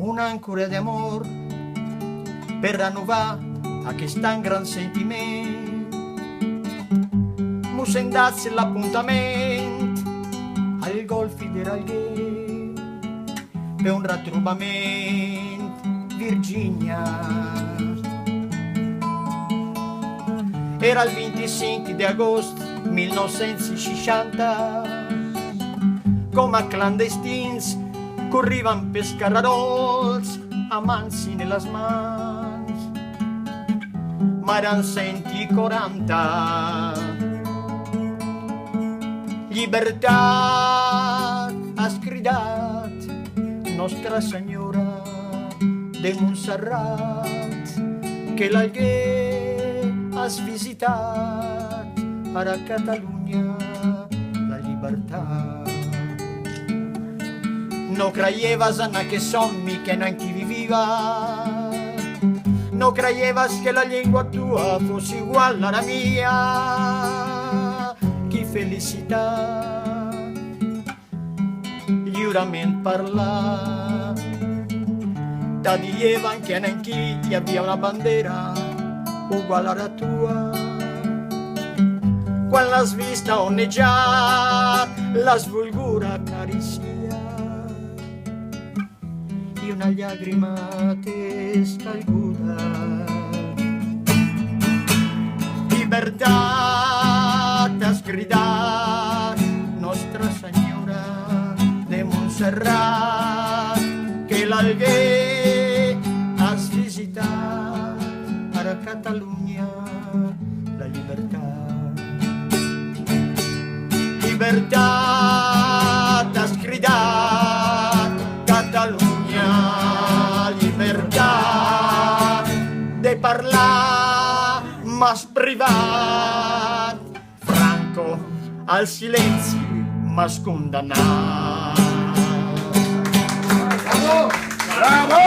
un'ancora di amor per rinnovare a che sta un gran sentimento. Mu sendazzi l'appuntamento al golfi di Ralghe per un rattrovamento Virginia. Era il 25 di agosto 1960, come a clandestins corrivan per scarrarols a mansi nella smans, ma eran 140. Libertà ha scridat Nostra Signora de Montserrat, che l'Alguer has visitat a Catalunya la libertà. No creievas en aquel somni que no en qui viviva, no creievas que la llengua tua fos igual a la mia. Qui felicitat lliurement parlar, te dievan que en qui hi havia una bandera ugual a la tua. Quan l'has vista oneggiar, l'has volguda acariciar i una llàgrima t'és caiguda. Llibertat has cridat Nostra Senyora de Montserrat, que l'Alguer has visitat a Catalunya la llibertat. Libertad has cridat Catalunya, llibertat de parlar m'has privat, Franco al silenci m'has condannat. Bravo! Bravo!